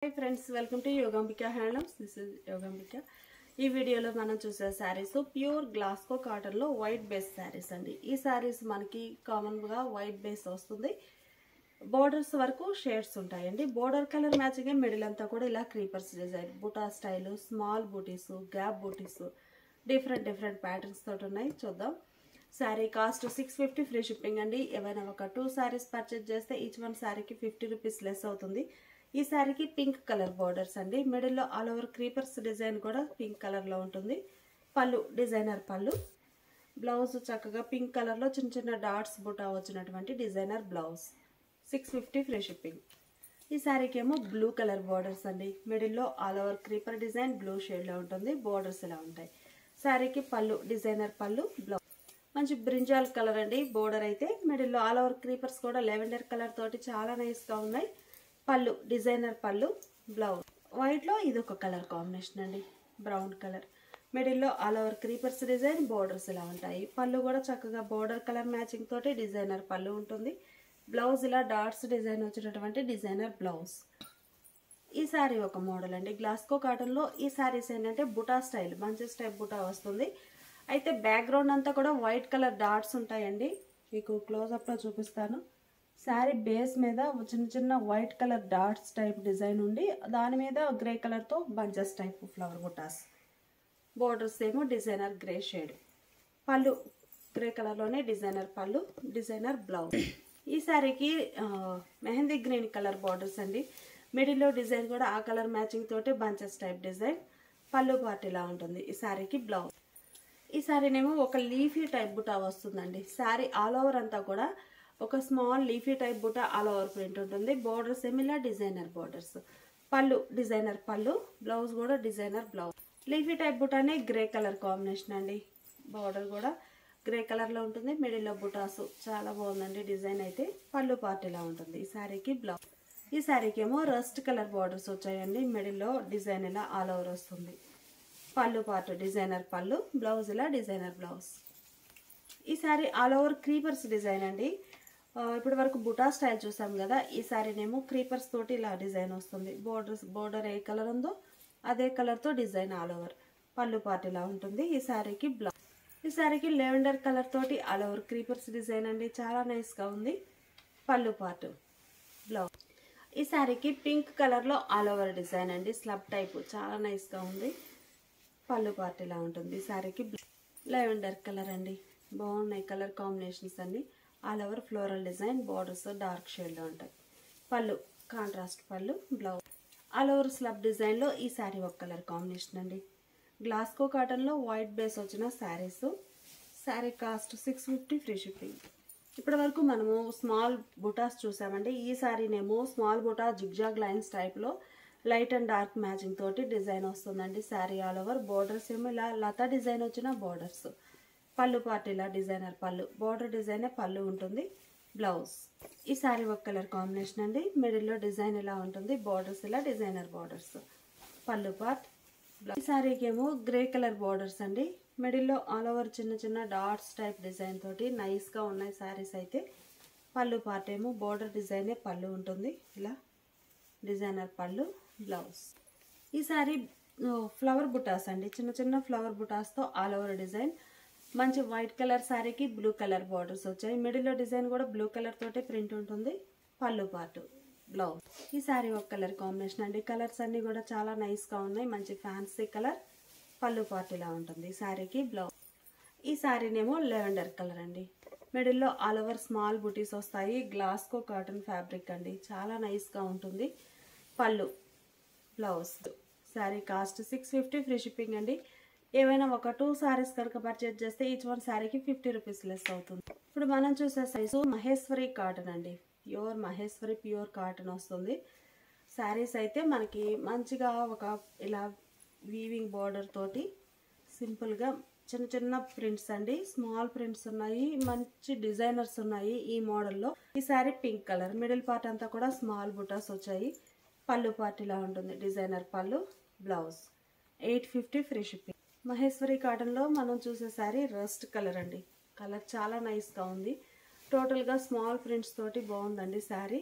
Hi friends, welcome to Yogambika Handlooms. This is Yogambika. ఈ వీడియోలో మనం చూసే సారీస్ ప్యూర్ గ్లాస్కో కాటన్ లో వైట్ బేస్ సారీస్ అండి. ఈ సారీస్ మనకి కామన్ గా వైట్ బేస్ వస్తుంది. బోర్డర్స్ వరకు షేడ్స్ ఉంటాయండి. బోర్డర్ కలర్ మ్యాచింగ్ మిడిల్ అంతా కూడా ఇలా creepers design, buta style, small butis, gap butis, different patterns తోటి ఉన్నాయి. చూద్దాం. సారీ కాస్ట్ 650 ఫ్రీ షిప్పింగ్ అండి. ఏవైనా ఒక 2 సారీస్ పర్చేజ్ చేస్తే ఈచ్ వన్ సారీకి 50 రూపీస్ లెస్ అవుతుంది. ఈ సారీకి పింక్ కలర్ బోర్డర్స్ అండి. మిడిల్ లో ఆల్ ఓవర్ క్రీపర్స్ డిజైన్ కూడా పింక్ కలర్ లో ఉంటుంది. పళ్ళు డిజైనర్ పళ్ళు, బ్లౌజ్ చక్కగా పింక్ కలర్ లో చిన్న చిన్న డాట్స్ బుటా వచ్చినటువంటి డిజైనర్ బ్లౌజ్. 650 free shipping. ఈ సారీకి ఏమో బ్లూ కలర్ బోర్డర్స్ అండి. మిడిల్ లో all over creeper design blue shade లో ఉంటుంది. బోర్డర్స్ ఇలా ఉంటాయి. సారీకి పళ్ళు డిజైనర్ పళ్ళు, బ్లౌజ్ మంచి బ్రింజాల్ కలర్ అండి. బోర్డర్ అయితే మిడిల్ లో ఆల్ ఓవర్ క్రీపర్స్ కూడా లెవెండర్ కలర్ తోటి చాలా నైస్ గా ఉన్నాయి. పళ్ళు డిజైనర్ పళ్ళు, బ్లౌజ్ వైట్ లో ఇది ఒక కలర్ కాంబినేషన్ అండి, బ్రౌన్ కలర్. మిడిల్ లో all over creepers design, borders ఇలా ఉంటాయి. పళ్ళు కూడా చక్కగా బోర్డర్ కలర్ మ్యాచింగ్ తోటి డిజైనర్ పళ్ళు ఉంటుంది. బ్లౌజ్ ఇలా డాట్స్ డిజైన్ వచ్చినటువంటి డిజైనర్ బ్లౌజ్. ఈ సారీ ఒక మోడల్ అండి. గ్లాస్కో కాటన్ లో ఈ సారీస్ ఏంటంటే బుటా స్టైల్, బంచెస్ టైప్ బుటా వస్తుంది. అయితే బ్యాక్గ్రౌండ్ అంతా కూడా వైట్ కలర్ డాట్స్ ఉంటాయండి. మీకు క్లోజ్అప్ లో చూపిస్తాను. శారీ బేస్ మీద చిన్న చిన్న white colour dots type design ఉండి దాని మీద గ్రే కలర్ తో బంచెస్ టైప్ ఫ్లవర్ బుటాస్. బోర్డర్స్ ఏమో డిజైనర్ గ్రే షేడ్. పళ్ళు గ్రే కలర్ లోనే డిజైనర్ పళ్ళు, డిజైనర్ బ్లౌజ్. ఈ శారీకి మెహందీ గ్రీన్ కలర్ బోర్డర్స్ అండి. మిడిల్ లో డిజైన్ కూడా ఆ కలర్ మ్యాచింగ్ తోటి bunches type design. Pallu part ఇలా ఉంటుంది. ఈ శారీకి బ్లౌజ్. ఈ శారీనేమో ఒక లీఫీ టైప్ బుటా వస్తుందండి. శారీ ఆల్ ఓవర్ అంతా కూడా ఒక small leafy type buta all over print ఉంటుంది. బోర్డర్స్ ఏమి ఇలా డిజైనర్ బోర్డర్స్. పళ్ళు డిజైనర్ పళ్ళు, బ్లౌజ్ కూడా డిజైనర్ బ్లౌజ్. లీఫీ టైప్ బుటానే గ్రే కలర్ కాంబినేషన్ అండి. బోర్డర్ కూడా గ్రే కలర్ లో ఉంటుంది. మిడిల్ లో బుటాస్ చాలా బాగుందండి డిజైన్ అయితే. పళ్ళు పార్ట్ ఇలా ఉంటుంది. ఈ శారీకి బ్లౌజ్. ఈ శారీకి ఏమో రస్ట్ కలర్ బోర్డర్స్ వచ్చాయండి. మిడిల్ లో డిజైన్ ఇలా ఆల్ ఓవర్ వస్తుంది. పళ్ళు పార్ట్ డిజైనర్ పళ్ళు, బ్లౌజ్ ఇలా డిజైనర్ బ్లౌజ్. ఈ sari all over creepers design అండి. ఇప్పటి వరకు బుటా స్టైల్ చూసాం కదా. ఈ శారీనేమో క్రీపర్స్ తోటి ఇలా డిజైన్ వస్తుంది. బోర్డర్ ఏ కలర్ ఉందో అదే కలర్ తో డిజైన్ ఆల్ ఓవర్. పళ్ళు పార్ట్ ఇలా ఉంటుంది. ఈ శారీకి బ్లౌజ్. ఈ శారీకి లెవెండర్ కలర్ తోటి ఆల్ ఓవర్ క్రీపర్స్ డిజైన్ అండి. చాలా నైస్ గా ఉంది. పళ్ళు పార్ట్, బ్లౌజ్. ఈ శారీకి పింక్ కలర్ లో ఆల్ ఓవర్ డిజైన్ అండి. స్లబ్ టైప్ చాలా నైస్ గా ఉంది. పళ్ళు పార్ట్ ఇలా ఉంటుంది. ఈ శారీకి లెవెండర్ కలర్ అండి. బాగున్నాయి కలర్ కాంబినేషన్స్ అన్ని. All over floral design, borders dark shade లో ఉంటాయి. పళ్ళు కాంట్రాస్ట్ పళ్ళు, blouse. All over slub design లో ఈ శారీ ఒక కలర్ కాంబినేషన్ అండి. గ్లాస్కో కాటన్ లో వైట్ బేస్ వచ్చిన saris. Sari cost 650 free shipping. ఇప్పటి వరకు మనము స్మాల్ బుటాస్ చూసామండి. ఈ శారీనేమో small buta zigzag lines type లో లైట్ అండ్ డార్క్ మ్యాచింగ్ తోటి డిజైన్ వస్తుందండి. Sari all over. బోర్డర్స్ ఏమో ఇలా లతా డిజైన్ వచ్చిన బోర్డర్స్. పళ్ళు పార్ట్ ఇలా డిజైనర్ పళ్ళు, బోర్డర్ డిజైన్ పళ్ళు ఉంటుంది. బ్లౌజ్. ఈ శారీ ఒక కలర్ కాంబినేషన్ అండి. మిడిల్ లో డిజైన్ ఇలా ఉంటుంది. బోర్డర్స్ ఇలా డిజైనర్ బోర్డర్స్. పళ్ళు పార్ట్, బ్లౌజ్. ఈ శారీకి ఏమో గ్రే కలర్ బోర్డర్స్ అండి. మిడిల్ లో ఆల్ ఓవర్ చిన్న చిన్న డాట్స్ టైప్ డిజైన్ తోటి నైస్ గా ఉన్నాయి శారీస్ అయితే. పళ్ళు పార్ట్ ఏమో బోర్డర్ డిజైనే పళ్ళు ఉంటుంది. ఇలా డిజైనర్ పళ్ళు, బ్లౌజ్. ఈ శారీ ఫ్లవర్ బుటాస్ అండి. చిన్న చిన్న ఫ్లవర్ బుటాస్ తో ఆల్ ఓవర్ డిజైన్. మంచి వైట్ కలర్ శారీకి బ్లూ కలర్ బార్డర్స్ వచ్చాయి. మిడిల్ లో డిజైన్ కూడా బ్లూ కలర్ తోటే ప్రింట్ ఉంటుంది. పళ్ళు పార్ట్, బ్లౌజ్. ఈ శారీ ఒక కలర్ కాంబినేషన్ అండి. కలర్స్ అన్ని కూడా చాలా నైస్ గా ఉన్నాయి. మంచి ఫ్యాన్సీ కలర్. పళ్ళు పార్ట్ ఇలా ఉంటుంది. ఈ శారీకి బ్లౌజ్. ఈ శారీనేమో లెవెండర్ కలర్ అండి. మిడిల్ లో ఆల్ ఓవర్ స్మాల్ బుటీస్ వస్తాయి. గ్లాస్కో కాటన్ ఫ్యాబ్రిక్ అండి. చాలా నైస్ గా ఉంటుంది. పళ్ళు, blouse. Sari cost 650 free shipping అండి. ఏవైనా ఒక 2 సారీస్ కనుక పర్చేజ్ చేస్తే ఈచ్ వన్ శారీకి 50 రూపీస్ లెస్ అవుతుంది. ఇప్పుడు మనం చూసే సైజు మహేశ్వరి కాటన్ అండి. ప్యూర్ మహేశ్వరి ప్యూర్ కాటన్ వస్తుంది. శారీస్ అయితే మనకి మంచిగా ఒక ఇలా వీవింగ్ బోర్డర్ తోటి సింపుల్ గా చిన్న చిన్న ప్రింట్స్ అండి. స్మాల్ ప్రింట్స్ ఉన్నాయి. మంచి డిజైనర్స్ ఉన్నాయి ఈ మోడల్లో. ఈ sari pink colour. Middle part అంతా కూడా స్మాల్ బుటాస్ వచ్చాయి. పళ్ళు పార్ట్ ఇలా ఉంటుంది. డిజైనర్ పళ్ళు, blouse. 850 free shipping. Maheshwari cotton లో మనం చూసే శారీ రస్ట్ కలర్ అండి. కలర్ చాలా నైస్ గా ఉంది. టోటల్ గా స్మాల్ ప్రింట్స్ తోటి బాగుందండి శారీ.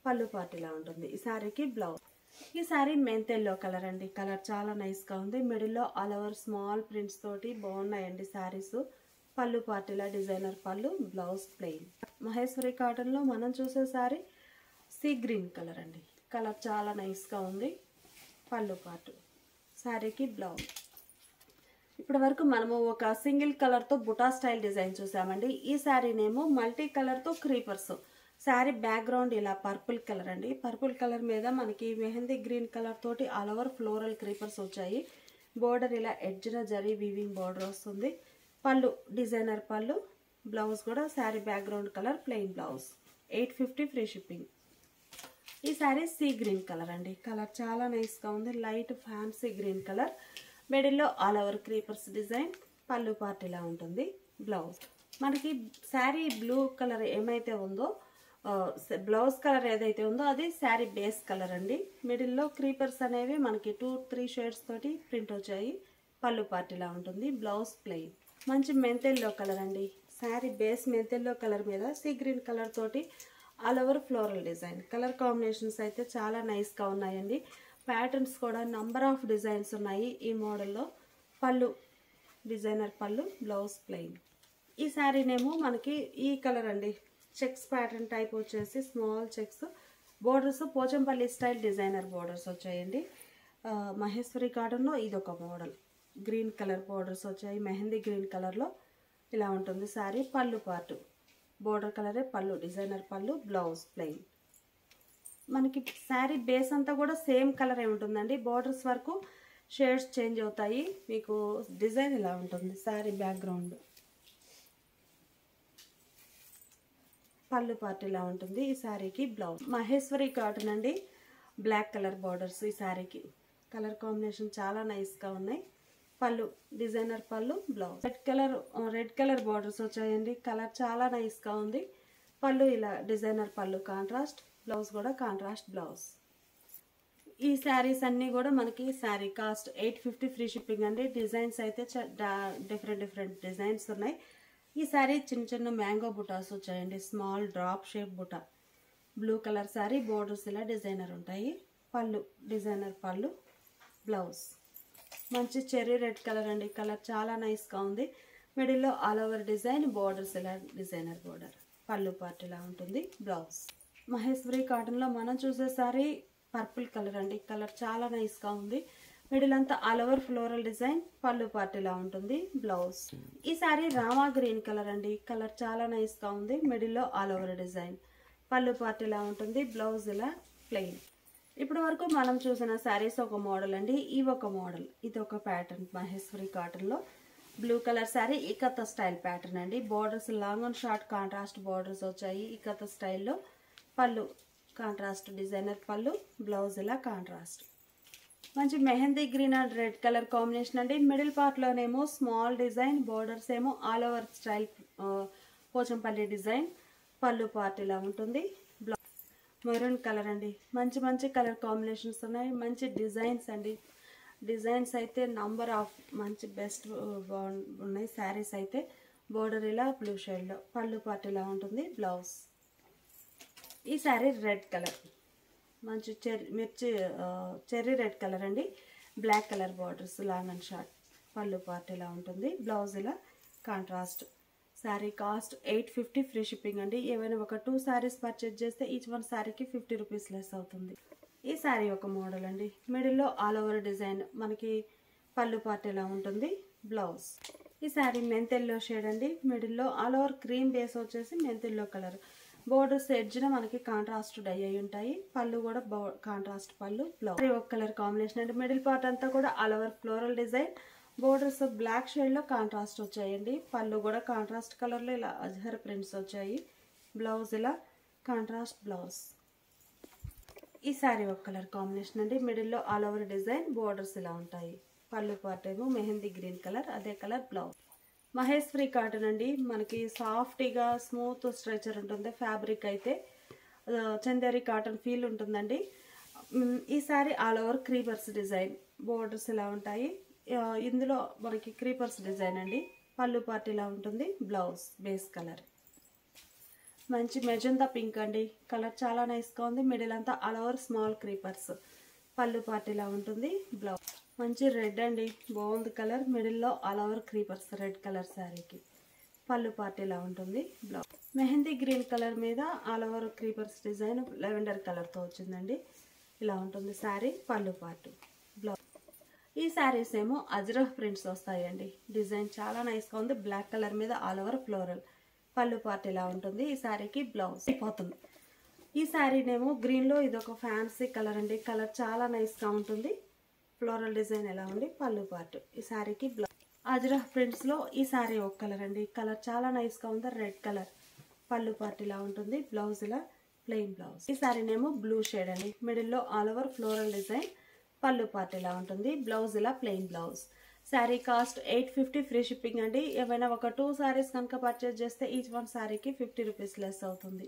పళ్ళు పార్ట్ ఇలా ఉంటుంది. ఈ శారీకి బ్లౌజ్. ఈ సారీ మెంత్ ఎల్లో కలర్ అండి. కలర్ చాలా నైస్గా ఉంది. మిడిల్లో ఆల్ ఓవర్ స్మాల్ ప్రింట్స్ తోటి బాగున్నాయండి శారీస్. పళ్ళు పార్టీలా డిజైనర్ పళ్ళు, బ్లౌజ్ ప్లెయిన్. మహేశ్వరి కాటన్లో మనం చూసే సారీ సీ గ్రీన్ కలర్ అండి. కలర్ చాలా నైస్గా ఉంది. పళ్ళు పాటు, శారీకి బ్లౌజ్. ఇప్పటి వరకు మనము ఒక సింగిల్ కలర్తో బుటా స్టైల్ డిజైన్ చూసామండి. ఈ శారీనేమో మల్టీ కలర్తో క్రీపర్స్. శారీ బ్యాక్గ్రౌండ్ ఇలా పర్పుల్ కలర్ అండి. పర్పుల్ కలర్ మీద మనకి మెహందీ గ్రీన్ కలర్ తోటి ఆల్ ఓవర్ ఫ్లోరల్ క్రీపర్స్ వచ్చాయి. బోర్డర్ ఇలా ఎడ్జ్న జరీ వీవింగ్ బోర్డర్ వస్తుంది. పళ్ళు డిజైనర్ పళ్ళు, బ్లౌజ్ కూడా sari background colour plain blouse. 850 free shipping. ఈ శారీ సీ గ్రీన్ కలర్ అండి. కలర్ చాలా నైస్గా ఉంది. Light fancy green colour. మిడిల్లో all over creepers design. Pallu part ఇలా ఉంటుంది. బ్లౌజ్ మనకి శారీ బ్లూ కలర్ ఏమైతే ఉందో, బ్లౌజ్ కలర్ ఏదైతే ఉందో అది శారీ బేస్ కలర్ అండి. మిడిల్లో క్రీపర్స్ అనేవి మనకి 2-3 షేడ్స్ తోటి ప్రింట్ వచ్చాయి. పళ్ళు పార్ట్ ఇలా ఉంటుంది. Blouse plain. మంచి మెంతెల్లో కలర్ అండి. శారీ బేస్ మెంతెల్లో కలర్ మీద సీ గ్రీన్ కలర్ తోటి all over floral design. Colour combinations అయితే చాలా నైస్గా ఉన్నాయండి. ప్యాటర్న్స్ కూడా నంబర్ ఆఫ్ డిజైన్స్ ఉన్నాయి ఈ మోడల్లో. పళ్ళు డిజైనర్ పళ్ళు, బ్లౌజ్ ప్లెయిన్. ఈ శారీనేమో మనకి ఈ కలర్ అండి. చెక్స్ ప్యాటర్న్ టైప్ వచ్చేసి small checks. Borders Pochampally style designer borders వచ్చాయండి. మహేశ్వరి కాటన్లో ఇదొక మోడల్. గ్రీన్ కలర్ బోర్డర్స్ వచ్చాయి. మెహందీ గ్రీన్ కలర్లో ఇలా ఉంటుంది శారీ. పళ్ళు పార్టు బోర్డర్ కలరే పళ్ళు, డిజైనర్ పళ్ళు, బ్లౌజ్ ప్లెయిన్. మనకి శారీ బేస్ అంతా కూడా సేమ్ కలరే ఉంటుందండి. బోర్డర్స్ వరకు షేడ్స్ చేంజ్ అవుతాయి. మీకు డిజైన్ ఇలా ఉంటుంది. శారీ బ్యాక్గ్రౌండ్, పళ్ళు పార్ట్ ఇలా ఉంటుంది. ఈ శారీకి బ్లౌజ్. మహేశ్వరి కాటన్ అండి. బ్లాక్ కలర్ బోర్డర్స్ ఈ శారీకి. కలర్ కాంబినేషన్ చాలా నైస్గా ఉన్నాయి. పళ్ళు డిజైనర్ పళ్ళు, బ్లౌజ్. రెడ్ కలర్ బోర్డర్స్ వచ్చాయండి. కలర్ చాలా నైస్గా ఉంది. పళ్ళు ఇలా డిజైనర్ పళ్ళు కాంట్రాస్ట్, బ్లౌజ్ కూడా కాంట్రాస్ట్ బ్లౌజ్. ఈ శారీస్ అన్నీ కూడా మనకి శారీ కాస్ట్ 850 ఫ్రీ షిప్పింగ్ అండి. డిజైన్స్ అయితే డిఫరెంట్ డిజైన్స్ ఉన్నాయి. ఈ శారీ చిన్న చిన్న మ్యాంగో బుటాస్ వచ్చాయండి. స్మాల్ డ్రాప్ షేప్ బుటా. Blue colour sari. బోర్డర్స్ ఇలా డిజైనర్ ఉంటాయి. పళ్ళు డిజైనర్ పళ్ళు, బ్లౌజ్. మంచి చెర్రీ రెడ్ కలర్ అండి. కలర్ చాలా నైస్గా ఉంది. మిడిల్లో ఆల్ ఓవర్ డిజైన్. బోర్డర్స్ ఇలా డిజైనర్ బోర్డర్. పళ్ళు పార్ట్ ఇలా ఉంటుంది. బ్లౌజ్. మహేశ్వరి కాటన్లో మనం చూసే సారీ పర్పుల్ కలర్ అండి. కలర్ చాలా నైస్గా ఉంది. మిడిల్ అంతా all over floral design. Pallu part ఇలా ఉంటుంది. బ్లౌజ్. ఈ సారీ రామా గ్రీన్ కలర్ అండి. కలర్ చాలా నైస్గా ఉంది. మిడిల్లో all over design. Pallu part ఇలా ఉంటుంది. బ్లౌజ్ ఇలా ప్లెయిన్. ఇప్పటి వరకు మనం చూసిన శారీస్ ఒక మోడల్ అండి. ఇవి ఒక మోడల్. ఇది ఒక ప్యాటర్న్. మహేశ్వరి కాటన్లో blue colour sari. Ikat style pattern అండి. Borders long and short contrast borders వచ్చాయి ఇకత స్టైల్లో. పళ్ళు కాంట్రాస్ట్ డిజైనర్ పళ్ళు, బ్లౌజ్ ఇలా కాంట్రాస్ట్. మంచి mehndi green and red colour combination అండి. మిడిల్ పార్ట్లోనేమో స్మాల్ డిజైన్. బోర్డర్స్ ఏమో all over style Pochampally design. Pallu part ఇలా ఉంటుంది. మెరూన్ కలర్ అండి. మంచి కలర్ కాంబినేషన్స్ ఉన్నాయి. మంచి డిజైన్స్ అండి. డిజైన్స్ అయితే నంబర్ ఆఫ్ మంచి బెస్ట్ ఉన్నాయి శారీస్ అయితే. బోర్డర్ ఇలా బ్లూ షేడ్లో. పళ్ళు పార్ట్ ఇలా ఉంటుంది. బ్లౌజ్. ఈ శారీ రెడ్ కలర్. మంచి చెర్రీ రెడ్ కలర్ అండి. Black colour borders long and short. పళ్ళు పార్ట్ ఇలా ఉంటుంది. బ్లౌజ్ ఇలా contrast. Sari cost 850 free shipping అండి. ఏవైనా ఒక 2 శారీస్ పర్చేజ్ చేస్తే ఈచ్ వన్ శారీకి 50 రూపీస్ లెస్ అవుతుంది. ఈ శారీ ఒక మోడల్ అండి. మిడిల్లో ఆల్ ఓవర్ డిజైన్. మనకి పళ్ళు పార్ట్ ఇలా ఉంటుంది. బ్లౌజ్. ఈ శారీ మెంతెల్లో షేడ్ అండి. మిడిల్లో ఆల్ ఓవర్ క్రీమ్ బేస్ వచ్చేసి మెంతెల్లో కలర్. బోర్డర్స్ ఎడ్జ్న మనకి కాంట్రాస్ట్ డై అయి ఉంటాయి. పళ్ళు కూడా కాంట్రాస్ట్ పళ్ళు, బ్లౌజ్. ఒక కలర్ కాంబినేషన్ అండి. మిడిల్ పార్ట్ అంతా కూడా all over floral design. Borders బ్లాక్ షేడ్లో కాంట్రాస్ట్ వచ్చాయండి. పళ్ళు కూడా కాంట్రాస్ట్ కలర్లో ఇలా అజహర్ ప్రింట్స్ వచ్చాయి. బ్లౌజ్ ఇలా కాంట్రాస్ట్ బ్లౌజ్. ఈ శారీ ఒక కలర్ కాంబినేషన్ అండి. మిడిల్లో ఆల్ ఓవర్ డిజైన్. బోర్డర్స్ ఇలా ఉంటాయి. పళ్ళు పార్ట్ ఏమో మెహందీ గ్రీన్ కలర్. అదే కలర్ బ్లౌజ్. మహేశ్వరి కాటన్ అండి. మనకి సాఫ్ట్గా స్మూత్ స్ట్రెచర్ ఉంటుంది. ఫ్యాబ్రిక్ అయితే చందేరి కాటన్ ఫీల్ ఉంటుందండి. ఈ sari all over creepers design. Borders ఇలా ఉంటాయి. ఇందులో మనకి క్రీపర్స్ డిజైన్ అండి. పళ్ళు పార్ట్ ఇలా ఉంటుంది. Blouse base colour. మంచి మెజంతా పింక్ అండి. కలర్ చాలా నైస్గా ఉంది. మిడిల్ అంతా ఆల్ ఓవర్ స్మాల్ క్రీపర్స్. పళ్ళు పార్ట్ ఇలా ఉంటుంది. బ్లౌజ్ మంచి రెడ్ అండి, బాగుంది కలర్. మిడిల్లో all over creepers red colour శారీకి. పళ్ళు పార్ట్ ఇలా ఉంటుంది. బ్లౌజ్ మెహందీ గ్రీన్ కలర్ మీద all over creepers design lavender కలర్తో వచ్చిందండి. ఇలా ఉంటుంది శారీ. పళ్ళు పార్ట్. బ్లౌజ్ ఈ శారీస్ ఏమో అజ్రఫ్ ప్రింట్స్ వస్తాయండి. డిజైన్ చాలా నైస్గా ఉంది. బ్లాక్ కలర్ మీద ఆల్ ఓవర్ ఫ్లోరల్. పళ్ళు పార్ట్ ఇలా ఉంటుంది. ఈ శారీకి బ్లౌజ్ అయిపోతుంది. ఈ శారీనేమో గ్రీన్లో ఇదొక ఫ్యాన్సీ కలర్ అండి. కలర్ చాలా నైస్గా ఉంటుంది. ఫ్లోరల్ డిజైన్ ఎలా ఉంది. పళ్ళు పార్ట్. ఈ శారీకి బ్లౌజ్. అజ్రఫ్ ప్రింట్స్లో ఈ శారీ ఒక కలర్ అండి. కలర్ చాలా నైస్గా ఉంది. Red colour. పళ్ళు పార్ట్ ఇలా ఉంటుంది. బ్లౌజ్ ఇలా ప్లెయిన్ బ్లౌజ్. ఈ శారీనేమో బ్లూ షేడ్ అండి. మిడిల్లో all over floral design. Pallu part ఇలా ఉంటుంది. బ్లౌజ్ ఇలా plain blouse. Sari cost 850 free shipping అండి. ఏమైనా ఒక 2 శారీస్ కనుక పర్చేస్ చేస్తే ఈచ్ వన్ శారీకి 50 రూపీస్ లెస్ అవుతుంది.